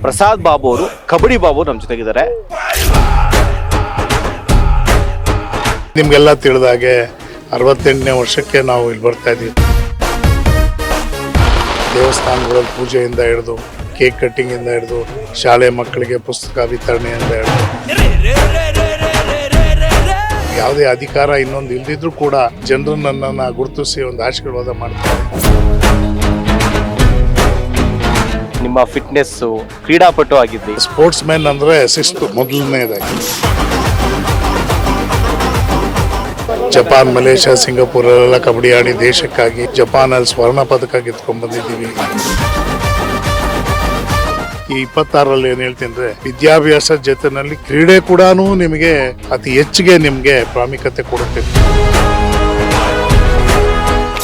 ಪ್ರಸಾದ್ ಬಾಬು ಅವರು ಕಬಡ್ಡಿ ಬಾಬು ನಮ್ಮ ಜೊತೆಗಿದ್ದಾರೆ. ನಿಮ್ಗೆಲ್ಲ ತಿಳಿದಾಗೆ 68ನೇ ವರ್ಷಕ್ಕೆ ನಾವು ಇಲ್ಲಿ ಬರ್ತಾ ಇದ್ದೀವಿ. ದೇವಸ್ಥಾನಗಳಲ್ಲಿ ಪೂಜೆಯಿಂದ ಹಿಡಿದು ಕೇಕ್ ಕಟ್ಟಿಂಗ್ ಇಂದ ಹಿಡಿದು ಶಾಲೆ ಮಕ್ಕಳಿಗೆ ಪುಸ್ತಕ ವಿತರಣೆಯಿಂದ ಹಿಡಿದು ಯಾವುದೇ ಅಧಿಕಾರ ಇನ್ನೊಂದು ಇಲ್ದಿದ್ರು ಕೂಡ ಜನರು ನನ್ನನ್ನು ಗುರುತಿಸಿ ಒಂದು ಆಶೀರ್ವಾದ ಮಾಡ್ತಾರೆ. ನಿಮ್ಮ ಫಿಟ್ನೆಸ್ಸು, ಕ್ರೀಡಾಪಟು ಆಗಿದ್ರಿ. ಸ್ಪೋರ್ಟ್ಸ್ ಮ್ಯಾನ್ ಅಂದರೆ ಶಿಸ್ತು ಮೊದಲನೇದಾಗಿ. ಜಪಾನ್, ಮಲೇಷ್ಯಾ, ಸಿಂಗಾಪುರಲ್ಲೆಲ್ಲ ಕಬಡ್ಡಿ ಆಡಿ ದೇಶಕ್ಕಾಗಿ ಜಪಾನಲ್ಲಿ ಸ್ವರ್ಣ ಪದಕ ಗೆದ್ಕೊಂಡು ಬಂದಿದ್ದೀವಿ. ಈ 26ರಲ್ಲಿ ಏನು ಹೇಳ್ತೀನಿ ಅಂದರೆ ವಿದ್ಯಾಭ್ಯಾಸ ಜೊತೆನಲ್ಲಿ ಕ್ರೀಡೆ ಕೂಡ ನಿಮಗೆ ಅತಿ ಹೆಚ್ಚಿಗೆ ನಿಮಗೆ ಪ್ರಾಮುಖ್ಯತೆ ಕೊಡುತ್ತೆ.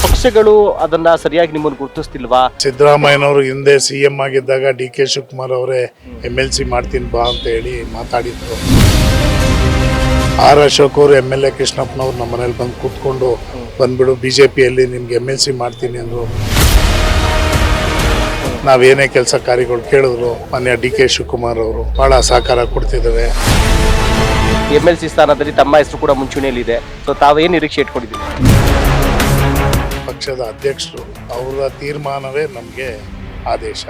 ಪಕ್ಷಗಳು ಅದನ್ನ ಸರಿಯಾಗಿ ನಿಮ್ಮನ್ನು ಗುರುತಿಸ್ತಿಲ್ವಾ? ಸಿದ್ದರಾಮಯ್ಯನವರು ಹಿಂದೆ CM ಆಗಿದ್ದಾಗ DK ಶಿವಕುಮಾರ್ ಅವರೇ MLC ಮಾಡ್ತೀನಿ ಬಾ ಅಂತ ಹೇಳಿ ಮಾತಾಡಿದ್ರು. ಅಶೋಕ್ ಅವರು MLA ಕೃಷ್ಣಪ್ಪನವ್ರು ನಮ್ಮ ಮನೇಲಿ ಬಂದು ಕೂತ್ಕೊಂಡು ಬಂದ್ಬಿಡು BJPಯಲ್ಲಿ ನಿಮ್ಗೆ MLC ಮಾಡ್ತೀನಿ ಅಂದರು. ನಾವೇನೇ ಕೆಲಸ ಕಾರ್ಯಗಳು ಕೇಳಿದ್ರು ಮಾನ್ಯ DK ಶಿವಕುಮಾರ್ ಅವರು ಬಹಳ ಸಹಕಾರ ಕೊಡ್ತಿದ್ದಾರೆ. MLC ಸ್ಥಾನದಲ್ಲಿ ತಮ್ಮ ಹೆಸರು ಕೂಡ ಮುಂಚೂಣಿಯಲ್ಲಿದೆ. ಸೊ ತಾವೇನು ನಿರೀಕ್ಷೆ ಇಟ್ಕೊಂಡಿದ್ದೀವಿ? ಪಕ್ಷದ ಅಧ್ಯಕ್ಷರು ಅವರ ತೀರ್ಮಾನವೇ ನಮಗೆ ಆದೇಶ.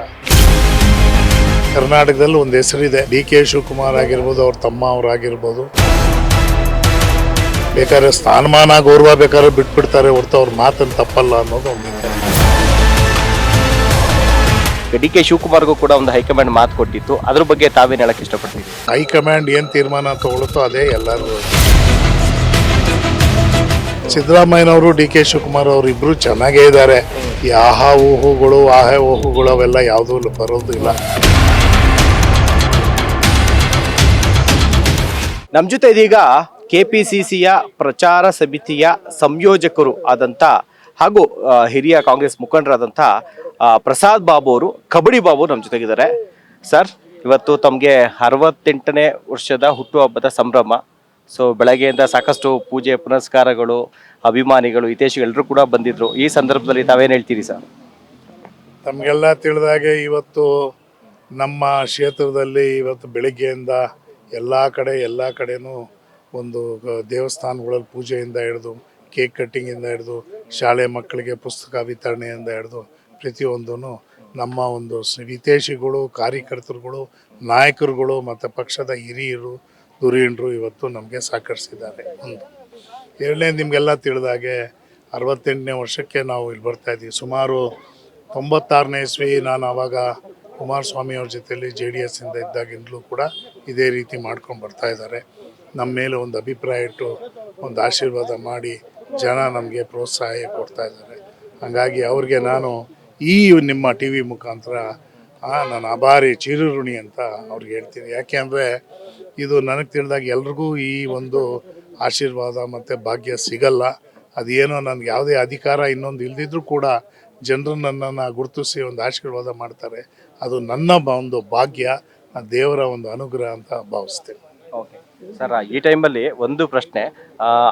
ಕರ್ನಾಟಕದಲ್ಲಿ ಒಂದು ಹೆಸರಿದೆ, DK ಶಿವಕುಮಾರ್ ಆಗಿರ್ಬೋದು, ಅವ್ರ ತಮ್ಮ ಅವರಾಗಿರ್ಬೋದು. ಬೇಕಾದ್ರೆ ಸ್ಥಾನಮಾನ ಗೌರವ ಬೇಕಾದ್ರೆ ಬಿಟ್ಬಿಡ್ತಾರೆ ಹೊರತು ಅವ್ರ ಮಾತನ್ನು ತಪ್ಪಲ್ಲ ಅನ್ನೋದು ಒಂದಿದೆ. DK ಶಿವಕುಮಾರ್ಗೂ ಕೂಡ ಒಂದು ಹೈಕಮಾಂಡ್ ಮಾತು ಕೊಟ್ಟಿತ್ತು, ಅದ್ರ ಬಗ್ಗೆ ತಾವೇನು ಹೇಳಕ್ ಇಷ್ಟಪಡ್ತೀವಿ? ಹೈಕಮಾಂಡ್ ಏನು ತೀರ್ಮಾನ ತಗೊಳುತ್ತೋ ಅದೇ ಎಲ್ಲರೂ. ಸಿದ್ದರಾಮಯ್ಯನವರು DK ಶಿವಕುಮಾರ್ ಅವರು ಇಬ್ರು ಚೆನ್ನಾಗೇ ಇದ್ದಾರೆ. ಈ ಆಹಾ ಊಹುಗಳು ಅವೆಲ್ಲ ಯಾವುದೂ ಬರೋದಿಲ್ಲ. ನಮ್ಮ ಜೊತೆ ಇದೀಗ KPCCಯ ಪ್ರಚಾರ ಸಮಿತಿಯ ಸಂಯೋಜಕರು ಆದಂಥ ಹಾಗೂ ಹಿರಿಯ ಕಾಂಗ್ರೆಸ್ ಮುಖಂಡರಾದಂಥ ಪ್ರಸಾದ್ ಬಾಬು ಅವರು, ಕಬಡ್ಡಿ ಬಾಬು ನಮ್ಮ ಜೊತೆಗಿದ್ದಾರೆ. ಸರ್, ಇವತ್ತು ತಮಗೆ 68ನೇ ವರ್ಷದ ಹುಟ್ಟುಹಬ್ಬದ ಸಂಭ್ರಮ. ಸೊ ಬೆಳಗ್ಗೆಯಿಂದ ಸಾಕಷ್ಟು ಪೂಜೆ ಪುನಸ್ಕಾರಗಳು, ಅಭಿಮಾನಿಗಳು, ಹಿತೈಷಿಗಳೆಲ್ಲರೂ ಕೂಡ ಬಂದಿದ್ರು. ಈ ಸಂದರ್ಭದಲ್ಲಿ ತಾವೇನು ಹೇಳ್ತೀರಿ ಸರ್? ತಮಗೆಲ್ಲ ತಿಳಿದಾಗೆ ಇವತ್ತು ನಮ್ಮ ಕ್ಷೇತ್ರದಲ್ಲಿ ಇವತ್ತು ಬೆಳಿಗ್ಗೆಯಿಂದ ಎಲ್ಲ ಕಡೆನೂ ಒಂದು ದೇವಸ್ಥಾನಗಳಲ್ಲಿ ಪೂಜೆಯಿಂದ ಹಿಡಿದು ಕೇಕ್ ಕಟ್ಟಿಂಗಿಂದ ಹಿಡಿದು ಶಾಲೆ ಮಕ್ಕಳಿಗೆ ಪುಸ್ತಕ ವಿತರಣೆಯಿಂದ ಹಿಡಿದು ಪ್ರತಿಯೊಂದೂ ನಮ್ಮ ಒಂದು ಹಿತೈಷಿಗಳು, ಕಾರ್ಯಕರ್ತರುಗಳು, ನಾಯಕರುಗಳು ಮತ್ತು ಪಕ್ಷದ ಹಿರಿಯರು, ಧುರೀಣರು ಇವತ್ತು ನಮಗೆ ಸಹಕರಿಸಿದ್ದಾರೆ. ಒಂದು ಎರಡನೇ, ನಿಮಗೆಲ್ಲ ತಿಳಿದಾಗೆ 68ನೇ ವರ್ಷಕ್ಕೆ ನಾವು ಇಲ್ಲಿ ಬರ್ತಾಯಿದ್ದೀವಿ. ಸುಮಾರು 96ನೇ ಇಸ್ವಿ ನಾನು ಆವಾಗ ಕುಮಾರಸ್ವಾಮಿ ಅವ್ರ ಜೊತೆಯಲ್ಲಿ JDS ಇಂದ ಇದ್ದಾಗಿಂದಲೂ ಕೂಡ ಇದೇ ರೀತಿ ಮಾಡ್ಕೊಂಡು ಬರ್ತಾ ಇದ್ದಾರೆ. ನಮ್ಮ ಮೇಲೆ ಒಂದು ಅಭಿಪ್ರಾಯ ಇಟ್ಟು ಒಂದು ಆಶೀರ್ವಾದ ಮಾಡಿ ಜನ ನಮಗೆ ಪ್ರೋತ್ಸಾಹ ಕೊಡ್ತಾ ಇದ್ದಾರೆ. ಹಾಗಾಗಿ ಅವ್ರಿಗೆ ನಾನು ಈ ನಿಮ್ಮ TV ಮುಖಾಂತರ ನಾನು ಆಭಾರಿ ಚಿರಋಣಿ ಅಂತ ಅವ್ರಿಗೆ ಹೇಳ್ತೀನಿ. ಯಾಕೆ ಅಂದರೆ ಇದು ನನಗೆ ತಿಳಿದಾಗ ಎಲ್ರಿಗೂ ಈ ಒಂದು ಆಶೀರ್ವಾದ ಮತ್ತು ಭಾಗ್ಯ ಸಿಗಲ್ಲ. ಅದೇನೋ ನನಗೆ ಯಾವುದೇ ಅಧಿಕಾರ ಇನ್ನೊಂದು ಇಲ್ದಿದ್ರೂ ಕೂಡ ಜನರು ನನ್ನನ್ನು ಗುರುತಿಸಿ ಒಂದು ಆಶೀರ್ವಾದ ಮಾಡ್ತಾರೆ. ಅದು ನನ್ನ ಒಂದು ಭಾಗ್ಯ, ದೇವರ ಒಂದು ಅನುಗ್ರಹ ಅಂತ ಭಾವಿಸ್ತೇನೆ. ಓಕೆ ಸರ್, ಈ ಟೈಮಲ್ಲಿ ಒಂದು ಪ್ರಶ್ನೆ.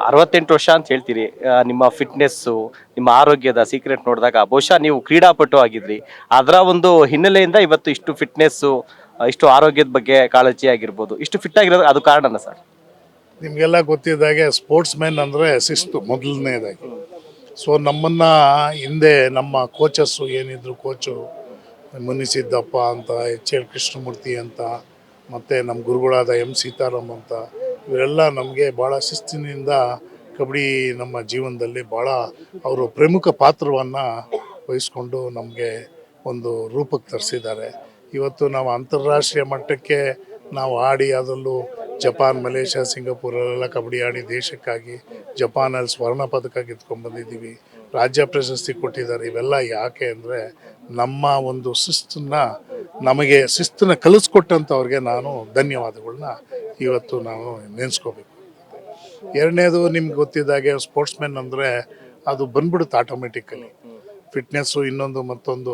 68 ವರ್ಷ ಅಂತ ಹೇಳ್ತೀರಿ, ನಿಮ್ಮ ಫಿಟ್ನೆಸ್ಸು, ನಿಮ್ಮ ಆರೋಗ್ಯದ ಸೀಕ್ರೆಟ್ ನೋಡಿದಾಗ ಬಹುಶಃ ನೀವು ಕ್ರೀಡಾಪಟು ಆಗಿದ್ರಿ. ಅದರ ಒಂದು ಹಿನ್ನೆಲೆಯಿಂದ ಇವತ್ತು ಇಷ್ಟು ಫಿಟ್ನೆಸ್ಸು, ಇಷ್ಟು ಆರೋಗ್ಯದ ಬಗ್ಗೆ ಕಾಳಜಿ ಆಗಿರ್ಬೋದು, ಇಷ್ಟು ಫಿಟ್ ಆಗಿರೋದು ಅದು ಕಾರಣನ ಸರ್? ನಿಮಗೆಲ್ಲ ಗೊತ್ತಿದ್ದಾಗೆ ಸ್ಪೋರ್ಟ್ಸ್ ಮ್ಯಾನ್ ಅಂದರೆ ಶಿಸ್ತು ಮೊದಲನೇದಾಗಿ. ಸೊ ನಮ್ಮನ್ನು ಹಿಂದೆ ನಮ್ಮ ಕೋಚಸ್ಸು ಏನಿದ್ರು, ಕೋಚು ಮುನಿಸಿದ್ದಪ್ಪ ಅಂತ, HL ಕೃಷ್ಣಮೂರ್ತಿ ಅಂತ, ಮತ್ತು ನಮ್ಮ ಗುರುಗಳಾದ M ಸೀತಾರಾಮ್ ಅಂತ, ಇವರೆಲ್ಲ ನಮಗೆ ಭಾಳ ಶಿಸ್ತಿನಿಂದ ಕಬಡ್ಡಿ ನಮ್ಮ ಜೀವನದಲ್ಲಿ ಭಾಳ ಅವರು ಪ್ರಮುಖ ಪಾತ್ರವನ್ನು ವಹಿಸ್ಕೊಂಡು ನಮಗೆ ಒಂದು ರೂಪಕ್ಕೆ ತರಿಸಿದ್ದಾರೆ. ಇವತ್ತು ನಾವು ಅಂತಾರಾಷ್ಟ್ರೀಯ ಮಟ್ಟಕ್ಕೆ ನಾವು ಆಡಿ, ಅದರಲ್ಲೂ ಜಪಾನ್, ಮಲೇಷ್ಯಾ, ಸಿಂಗಾಪುರಲ್ಲೆಲ್ಲ ಕಬಡ್ಡಿ ಆಡಿ ದೇಶಕ್ಕಾಗಿ ಜಪಾನಲ್ಲಿ ಸ್ವರ್ಣ ಪದಕ ಗೆದ್ಕೊಂಡು ಬಂದಿದ್ದೀವಿ. ರಾಜ್ಯ ಪ್ರಶಸ್ತಿ ಕೊಟ್ಟಿದ್ದಾರೆ. ಇವೆಲ್ಲ ಯಾಕೆ ಅಂದರೆ ನಮ್ಮ ಒಂದು ನಮಗೆ ಶಿಸ್ತನ್ನ ಕಲಿಸ್ಕೊಟ್ಟಂಥವ್ರಿಗೆ ನಾನು ಧನ್ಯವಾದಗಳನ್ನ ಇವತ್ತು ನಾವು ನೆನೆಸ್ಕೋಬೇಕು. ಎರಡನೇದು, ನಿಮ್ಗೆ ಗೊತ್ತಿದ್ದಾಗೆ ಸ್ಪೋರ್ಟ್ಸ್ ಮ್ಯಾನ್ ಅಂದರೆ ಅದು ಬಂದ್ಬಿಡುತ್ತೆ ಆಟೋಮೆಟಿಕಲಿ. ಫಿಟ್ನೆಸ್ಸು ಇನ್ನೊಂದು ಮತ್ತೊಂದು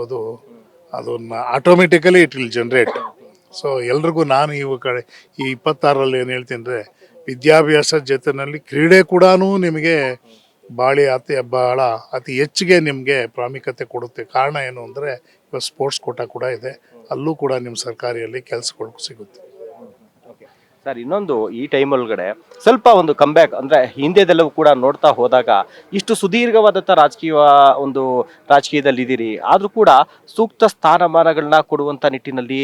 ಅದನ್ನು automatically it will generate. So ಎಲ್ರಿಗೂ ನಾನು ಈ 26ರಲ್ಲಿ ಏನು ಹೇಳ್ತೀನಿ ಅಂದರೆ ವಿದ್ಯಾಭ್ಯಾಸ ಜೊತೆಯಲ್ಲಿ ಕ್ರೀಡೆ ಕೂಡ ನಿಮಗೆ ಅತಿ ಹೆಚ್ಚಿಗೆ ನಿಮಗೆ ಪ್ರಾಮುಖ್ಯತೆ ಕೊಡುತ್ತೆ. ಕಾರಣ ಏನು ಅಂದರೆ ಇವಾಗ ಸ್ಪೋರ್ಟ್ಸ್ ಕೋಟಾ ಕೂಡ ಇದೆ. ಅಲ್ಲೂ ಕೂಡ ನಿಮ್ಮ ಸರ್ಕಾರಿಯಲ್ಲಿ ಕೆಲಸಗಳು ಸಿಗುತ್ತೆ. ಸರ್ ಇನ್ನೊಂದು ಈ ಟೈಮ್ ಒಳಗಡೆ ಸ್ವಲ್ಪ ಒಂದು ಕಂಬ್ಯಾಕ್ ಅಂದ್ರೆ ಹಿಂದೆದೆಲ್ಲವೂ ಕೂಡ ನೋಡ್ತಾ ಹೋದಾಗ ಇಷ್ಟು ಸುದೀರ್ಘವಾದಂಥ ರಾಜಕೀಯದಲ್ಲಿ ಇದ್ದೀರಿ ಆದ್ರೂ ಕೂಡ ಸೂಕ್ತ ಸ್ಥಾನಮಾನಗಳನ್ನ ಕೊಡುವಂತ ನಿಟ್ಟಿನಲ್ಲಿ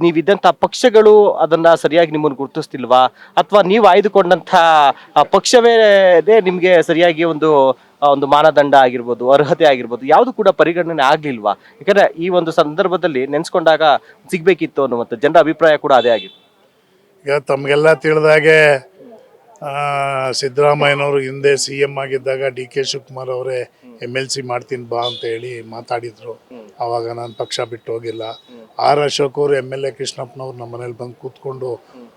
ನೀವಿದ್ದಂಥ ಪಕ್ಷಗಳು ಅದನ್ನ ಸರಿಯಾಗಿ ನಿಮ್ಮನ್ನು ಗುರುತಿಸ್ತಿಲ್ವಾ ಅಥವಾ ನೀವು ಆಯ್ದುಕೊಂಡಂಥ ಪಕ್ಷವೇ ನಿಮಗೆ ಸರಿಯಾಗಿ ಒಂದು ಮಾನದಂಡ ಆಗಿರ್ಬೋದು ಅರ್ಹತೆ ಆಗಿರ್ಬೋದು ಯಾವುದು ಕೂಡ ಪರಿಗಣನೆ ಆಗ್ಲಿಲ್ವಾ? ಯಾಕಂದ್ರೆ ಈ ಒಂದು ಸಂದರ್ಭದಲ್ಲಿ ನೆನ್ಸ್ಕೊಂಡಾಗ ಸಿಗ್ಬೇಕಿತ್ತು ಅನ್ನುವಂಥ ಜನರ ಅಭಿಪ್ರಾಯ ಕೂಡ ಅದೇ ಆಗಿತ್ತು. ಈಗ ತಮಗೆಲ್ಲ ತಿಳಿದಾಗೆ ಸಿದ್ದರಾಮಯ್ಯನವರು ಹಿಂದೆ CM ಆಗಿದ್ದಾಗ DK ಶಿವಕುಮಾರ್ ಅವರೇ MLC ಮಾಡ್ತೀನಿ ಬಾ ಅಂತ ಹೇಳಿ ಮಾತಾಡಿದ್ರು. ಆವಾಗ ನಾನು ಪಕ್ಷ ಬಿಟ್ಟು ಹೋಗಿಲ್ಲ. R ಅಶೋಕ್ ಅವರು MLA ಕೃಷ್ಣಪ್ಪನವ್ರು ನಮ್ಮ ಮನೇಲಿ ಬಂದು ಕೂತ್ಕೊಂಡು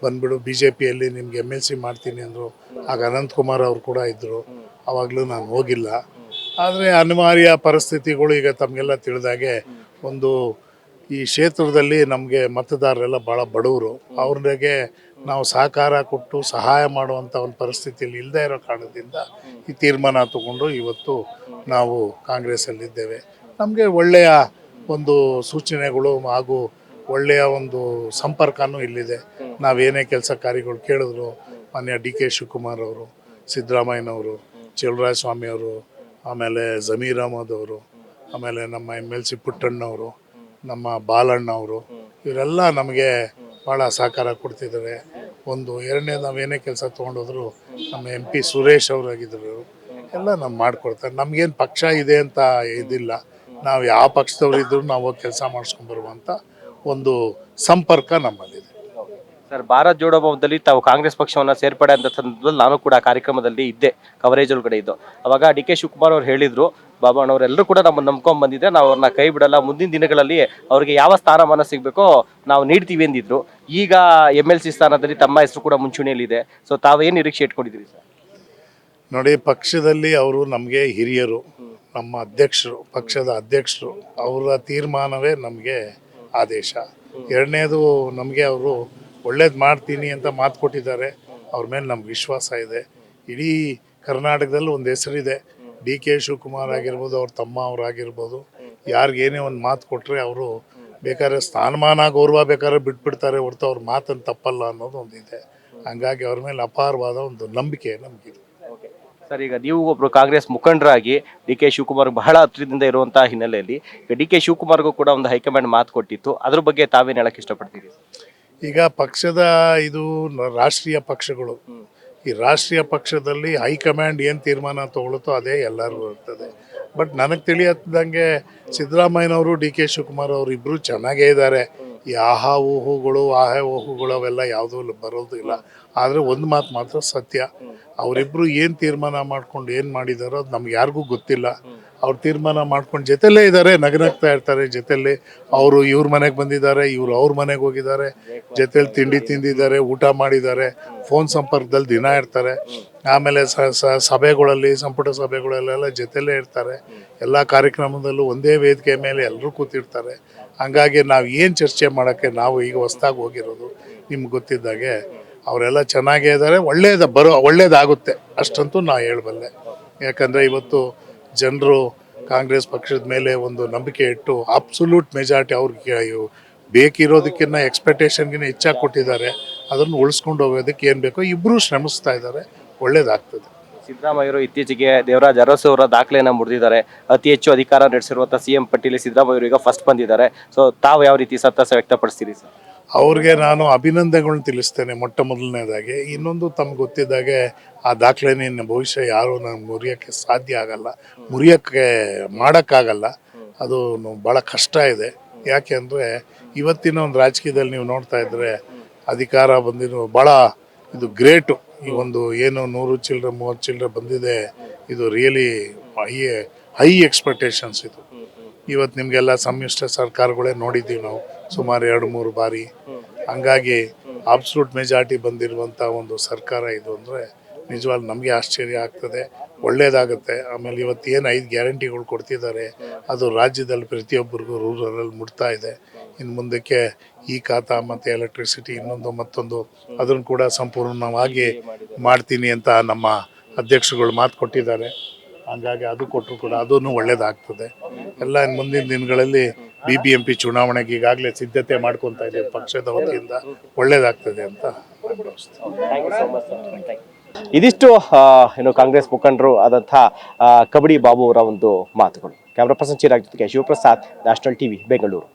ಬಂದ್ಬಿಡು BJPಯಲ್ಲಿ ನಿಮ್ಗೆ MLC ಮಾಡ್ತೀನಿ ಅಂದರು. ಆಗ ಅನಂತಕುಮಾರ್ ಅವರು ಕೂಡ ಇದ್ದರು. ಆವಾಗಲೂ ನಾನು ಹೋಗಿಲ್ಲ. ಆದರೆ ಅನಿವಾರ್ಯ ಪರಿಸ್ಥಿತಿಗಳು ಈಗ ತಮಗೆಲ್ಲ ತಿಳಿದಾಗೆ ಈ ಕ್ಷೇತ್ರದಲ್ಲಿ ನಮಗೆ ಮತದಾರರೆಲ್ಲ ಭಾಳ ಬಡವರು. ಅವ್ರಿಗೆ ನಾವು ಸಹಕಾರ ಕೊಟ್ಟು ಸಹಾಯ ಮಾಡುವಂಥ ಒಂದು ಪರಿಸ್ಥಿತಿಯಲ್ಲಿ ಇಲ್ಲದೇ ಇರೋ ಕಾರಣದಿಂದ ಈ ತೀರ್ಮಾನ ತಗೊಂಡು ಇವತ್ತು ನಾವು ಕಾಂಗ್ರೆಸ್ಸಲ್ಲಿದ್ದೇವೆ. ನಮಗೆ ಒಳ್ಳೆಯ ಒಂದು ಸೂಚನೆಗಳು ಹಾಗೂ ಒಳ್ಳೆಯ ಒಂದು ಸಂಪರ್ಕನೂ ಇಲ್ಲಿದೆ. ನಾವೇನೇ ಕೆಲಸ ಕಾರ್ಯಗಳು ಕೇಳಿದ್ರು ಮಾನ್ಯ DK ಶಿವಕುಮಾರ್ ಅವರು, ಸಿದ್ದರಾಮಯ್ಯನವರು, ಚಲುವರಾಯ ಸ್ವಾಮಿಯವರು, ಆಮೇಲೆ ಜಮೀರ್ ಅಹಮದ್ ಅವರು, ಆಮೇಲೆ ನಮ್ಮ MLC ಪುಟ್ಟಣ್ಣವರು, ನಮ್ಮ ಬಾಲಣ್ಣವರು ಇವರೆಲ್ಲ ನಮಗೆ ಭಾಳ ಸಹಕಾರ ಕೊಡ್ತಿದ್ದಾರೆ. ಎರಡನೇದು ನಾವೇನೇ ಕೆಲಸ ತೊಗೊಂಡೋದ್ರು ನಮ್ಮ MP ಸುರೇಶ್ ಅವರಾಗಿದ್ದರು ಎಲ್ಲ ನಾವು ಮಾಡಿಕೊಡ್ತಾರೆ. ನಮಗೇನು ಪಕ್ಷ ಇದೆ ಅಂತ ಇದಿಲ್ಲ. ನಾವು ಯಾವ ಪಕ್ಷದವರಿದ್ದರೂ ನಾವು ಕೆಲಸ ಮಾಡಿಸ್ಕೊಂಡ್ಬರುವಂಥ ಒಂದು ಸಂಪರ್ಕ ನಮ್ಮಲ್ಲಿದೆ. ಸರ್ ಭಾರತ್ ಜೋಡೋ ಭವನದಲ್ಲಿ ತಾವು ಕಾಂಗ್ರೆಸ್ ಪಕ್ಷವನ್ನ ಸೇರ್ಪಡೆ ಅಂತ ಸಂದರ್ಭದಲ್ಲಿ ನಾನು ಕೂಡ ಕಾರ್ಯಕ್ರಮದಲ್ಲಿ ಇದ್ದೆ, ಕವರೇಜ್ ಒಳಗಡೆ ಇದ್ದು. ಅವಾಗ DK ಶಿವಕುಮಾರ್ ಅವ್ರು ಹೇಳಿದ್ರು, ಬಾಬಣ್ಣವರೆಲ್ಲರೂ ಕೂಡ ನಮ್ಮನ್ನು ನಂಬ್ಕೊಂಡ್ ಬಂದಿದೆ, ನಾವು ಅವ್ರನ್ನ ಕೈ ಬಿಡಲ್ಲ, ಮುಂದಿನ ದಿನಗಳಲ್ಲಿ ಅವ್ರಿಗೆ ಯಾವ ಸ್ಥಾನಮಾನ ಸಿಗಬೇಕೋ ನಾವು ನೀಡ್ತೀವಿ ಅಂದಿದ್ರು. ಈಗ MLC ಸ್ಥಾನದಲ್ಲಿ ತಮ್ಮ ಹೆಸರು ಕೂಡ ಮುಂಚೂಣಿಯಲ್ಲಿದೆ. ಸೊ ತಾವೇನು ನಿರೀಕ್ಷೆ ಇಟ್ಕೊಂಡಿದ್ದೀರಿ ಸರ್? ನೋಡಿ, ಪಕ್ಷದಲ್ಲಿ ಅವರು ನಮಗೆ ಹಿರಿಯರು, ನಮ್ಮ ಅಧ್ಯಕ್ಷರು, ಪಕ್ಷದ ಅಧ್ಯಕ್ಷರು, ಅವರ ತೀರ್ಮಾನವೇ ನಮಗೆ ಆದೇಶ. ಎರಡನೇದು ನಮಗೆ ಅವರು ಒಳ್ಳೇದು ಮಾಡ್ತೀನಿ ಅಂತ ಮಾತು ಕೊಟ್ಟಿದ್ದಾರೆ. ಅವ್ರ ಮೇಲೆ ನಮ್ಗೆ ವಿಶ್ವಾಸ ಇದೆ. ಇಡೀ ಕರ್ನಾಟಕದಲ್ಲಿ ಒಂದು ಹೆಸರಿದೆ. DK ಶಿವಕುಮಾರ್ ಆಗಿರ್ಬೋದು, ಅವ್ರ ತಮ್ಮ ಅವರಾಗಿರ್ಬೋದು, ಯಾರಿಗೇನೇ ಒಂದು ಮಾತು ಕೊಟ್ಟರೆ ಅವರು ಬೇಕಾದ್ರೆ ಸ್ಥಾನಮಾನ ಗೌರವ ಬೇಕಾದ್ರೆ ಬಿಟ್ಬಿಡ್ತಾರೆ ಹೊರತು ಅವ್ರ ಮಾತನ್ನು ತಪ್ಪಲ್ಲ ಅನ್ನೋದು ಒಂದಿದೆ. ಹಂಗಾಗಿ ಅವ್ರ ಮೇಲೆ ಅಪಾರವಾದ ಒಂದು ನಂಬಿಕೆ ನಮಗಿದೆ. ಸರ್ ಈಗ ನೀವು ಒಬ್ರು ಕಾಂಗ್ರೆಸ್ ಮುಖಂಡರಾಗಿ DK ಶಿವಕುಮಾರ್ ಬಹಳ ಹತ್ತಿರದಿಂದ ಇರುವಂತಹ ಹಿನ್ನೆಲೆಯಲ್ಲಿ ಈಗ DK ಶಿವಕುಮಾರ್ಗೂ ಕೂಡ ಒಂದು ಹೈಕಮಾಂಡ್ ಮಾತು ಕೊಟ್ಟಿತ್ತು, ಅದ್ರ ಬಗ್ಗೆ ತಾವೇನು ಹೇಳಕ್ ಇಷ್ಟಪಡ್ತೀರಿ? ಈಗ ಪಕ್ಷದ ಇದು ರಾಷ್ಟ್ರೀಯ ಪಕ್ಷಗಳು, ಈ ರಾಷ್ಟ್ರೀಯ ಪಕ್ಷದಲ್ಲಿ ಹೈಕಮಾಂಡ್ ಏನು ತೀರ್ಮಾನ ತಗೊಳುತ್ತೋ ಅದೇ ಎಲ್ಲರಿಗೂ ಇರ್ತದೆ. ಬಟ್ ನನಗೆ ತಿಳಿಯದಂಗೆ ಸಿದ್ದರಾಮಯ್ಯನವರು DK ಶಿವಕುಮಾರ್ ಅವರು ಇಬ್ಬರು ಚೆನ್ನಾಗೇ ಇದ್ದಾರೆ. ಈ ಆಹಾ ಊಹುಗಳು ಅವೆಲ್ಲ ಯಾವುದೂ ಬರೋದಿಲ್ಲ. ಆದರೆ ಒಂದು ಮಾತು ಮಾತ್ರ ಸತ್ಯ, ಅವರಿಬ್ಬರು ಏನು ತೀರ್ಮಾನ ಮಾಡ್ಕೊಂಡು ಏನು ಮಾಡಿದಾರೋ ಅದು ನಮ್ಗೆ ಯಾರಿಗೂ ಗೊತ್ತಿಲ್ಲ. ಅವ್ರು ತೀರ್ಮಾನ ಮಾಡ್ಕೊಂಡು ಜೊತೆಲೇ ಇದ್ದಾರೆ, ನಗನಗ್ತಾ ಇರ್ತಾರೆ ಜೊತೆಲಿ. ಅವರು ಇವ್ರ ಮನೆಗೆ ಬಂದಿದ್ದಾರೆ, ಇವ್ರು ಅವ್ರ ಮನೆಗೆ ಹೋಗಿದ್ದಾರೆ, ಜೊತೆಲಿ ತಿಂಡಿ ತಿಂದಿದ್ದಾರೆ, ಊಟ ಮಾಡಿದ್ದಾರೆ, ಫೋನ್ ಸಂಪರ್ಕದಲ್ಲಿ ದಿನ ಇರ್ತಾರೆ. ಆಮೇಲೆ ಸಭೆಗಳಲ್ಲಿ, ಸಂಪುಟ ಸಭೆಗಳಲ್ಲೆಲ್ಲ ಜೊತೆಲೇ ಇರ್ತಾರೆ. ಎಲ್ಲ ಕಾರ್ಯಕ್ರಮದಲ್ಲೂ ಒಂದೇ ವೇದಿಕೆ ಮೇಲೆ ಎಲ್ಲರೂ ಕೂತಿರ್ತಾರೆ. ಹಂಗಾಗಿ ನಾವು ಏನು ಚರ್ಚೆ ಮಾಡೋಕ್ಕೆ ನಾವು ಈಗ ಹೊಸ್ದಾಗಿ ಹೋಗಿರೋದು. ನಿಮ್ಗೆ ಗೊತ್ತಿದ್ದಾಗೆ ಅವರೆಲ್ಲ ಚೆನ್ನಾಗೇ ಇದ್ದಾರೆ, ಒಳ್ಳೇದಾಗುತ್ತೆ ಅಷ್ಟಂತೂ ನಾವು ಹೇಳಬಲ್ಲೆ. ಯಾಕಂದರೆ ಇವತ್ತು ಜನರು ಕಾಂಗ್ರೆಸ್ ಪಕ್ಷದ ಮೇಲೆ ಒಂದು ನಂಬಿಕೆ ಇಟ್ಟು ಅಬ್ಸಲ್ಯೂಟ್ ಮೆಜಾರಿಟಿ ಅವ್ರಿಗೆ ಬೇಕಿರೋದಕ್ಕಿಂತ ಎಕ್ಸ್ಪೆಕ್ಟೇಷನ್ಗಿಂತ ಹೆಚ್ಚಾಗಿ ಕೊಟ್ಟಿದ್ದಾರೆ. ಅದನ್ನು ಉಳಿಸ್ಕೊಂಡು ಹೋಗೋದಕ್ಕೆ ಏನು ಬೇಕೋ ಇಬ್ಬರೂ ಶ್ರಮಿಸ್ತಾ ಇದ್ದಾರೆ, ಒಳ್ಳೇದಾಗ್ತದೆ. ಸಿದ್ದರಾಮಯ್ಯರು ಇತ್ತೀಚೆಗೆ ದೇವರಾಜ್ ಅರಸು ಅವರ ದಾಖಲೆಯನ್ನು ಮುರಿದಿದ್ದಾರೆ. ಅತಿ ಹೆಚ್ಚು ಅಧಿಕಾರ ನಡೆಸಿರುವಂಥ CM ಪಟ್ಟಿಯಲ್ಲಿ ಸಿದ್ದರಾಮಯ್ಯರು ಈಗ ಫಸ್ಟ್ ಬಂದಿದ್ದಾರೆ. ಸೊ ತಾವು ಯಾವ ರೀತಿ ಸಂತಸ ವ್ಯಕ್ತಪಡಿಸ್ತೀರಿ ಸರ್? ಅವ್ರಿಗೆ ನಾನು ಅಭಿನಂದನೆಗಳನ್ನ ತಿಳಿಸ್ತೇನೆ ಮೊಟ್ಟ ಮೊದಲನೇದಾಗಿ. ಇನ್ನೊಂದು ತಮ್ಗೆ ಗೊತ್ತಿದ್ದಾಗೆ ಆ ದಾಖಲೆನ ಭವಿಷ್ಯ ಯಾರು ನನಗೆ ಮುರಿಯೋಕ್ಕೆ ಸಾಧ್ಯ ಆಗಲ್ಲ, ಮಾಡೋಕ್ಕಾಗಲ್ಲ. ಅದು ಭಾಳ ಕಷ್ಟ ಇದೆ. ಯಾಕೆ ಅಂದರೆ ಇವತ್ತಿನ ಒಂದು ರಾಜಕೀಯದಲ್ಲಿ ನೀವು ನೋಡ್ತಾ ಇದ್ದರೆ ಅಧಿಕಾರ ಬಂದಿರೋ ಭಾಳ ಇದು ಗ್ರೇಟು. ಈ ಒಂದು ಏನು 100 ಚಿಲ್ಲರೆ 30 ಚಿಲ್ಲರೆ ಬಂದಿದೆ, ಇದು ರಿಯಲಿ ಹೈ ಎಕ್ಸ್ಪೆಕ್ಟೇಷನ್ಸ್ ಇದು. ಇವತ್ತು ನಿಮಗೆಲ್ಲ ಸಮ್ಮಿಶ್ರ ಸರ್ಕಾರಗಳೇ ನೋಡಿದ್ದೀವಿ ನಾವು ಸುಮಾರು 2-3 ಬಾರಿ. ಹಂಗಾಗಿ ಅಬ್ಸಲ್ಯೂಟ್ ಮೆಜಾರಿಟಿ ಬಂದಿರುವಂಥ ಒಂದು ಸರ್ಕಾರ ಇದು ಅಂದರೆ ನಿಜವಾಗ್ಲೂ ನಮಗೆ ಆಶ್ಚರ್ಯ ಆಗ್ತದೆ, ಒಳ್ಳೇದಾಗುತ್ತೆ. ಆಮೇಲೆ ಇವತ್ತು ಏನು 5 ಗ್ಯಾರಂಟಿಗಳು ಕೊಡ್ತಿದ್ದಾರೆ ಅದು ರಾಜ್ಯದಲ್ಲಿ ಪ್ರತಿಯೊಬ್ಬರಿಗೂ ರೂರಲಲ್ಲಿ ಮುಟ್ತಾ ಇದೆ. ಇನ್ನು ಮುಂದಕ್ಕೆ ಈ ಖಾತಾ ಮತ್ತು ಎಲೆಕ್ಟ್ರಿಸಿಟಿ ಮತ್ತೊಂದು ಅದನ್ನು ಕೂಡ ಸಂಪೂರ್ಣವಾಗಿ ಮಾಡ್ತೀನಿ ಅಂತ ನಮ್ಮ ಅಧ್ಯಕ್ಷರುಗಳು ಮಾತು ಕೊಟ್ಟಿದ್ದಾರೆ. ಹಂಗಾಗಿ ಅದು ಕೊಟ್ಟರು ಕೂಡ ಅದೂ ಒಳ್ಳೇದಾಗ್ತದೆ. ಎಲ್ಲ ಮುಂದಿನ ದಿನಗಳಲ್ಲಿ BBMP ಚುನಾವಣೆಗೆ ಈಗಾಗಲೇ ಸಿದ್ಧತೆ ಮಾಡ್ಕೊತಾ ಇದ್ದೀವಿ ಪಕ್ಷದ ವತಿಯಿಂದ. ಒಳ್ಳೇದಾಗ್ತದೆ ಅಂತ ನಾನು ಭಾವಿಸ್ತೀನಿ. ಇದಿಷ್ಟು ಏನು ಕಾಂಗ್ರೆಸ್ ಮುಖಂಡರು ಆದಂಥ ಕಬಡ್ಡಿ ಬಾಬು ಅವರ ಒಂದು ಮಾತುಗಳು. ಕ್ಯಾಮ್ರಾ ಪರ್ಸನ್ ಚಿರಾಗ್ ಜೊತೆಗೆ ಶಿವಪ್ರಸಾದ್, ನ್ಯಾಷನಲ್ ಟಿವಿ, ಬೆಂಗಳೂರು.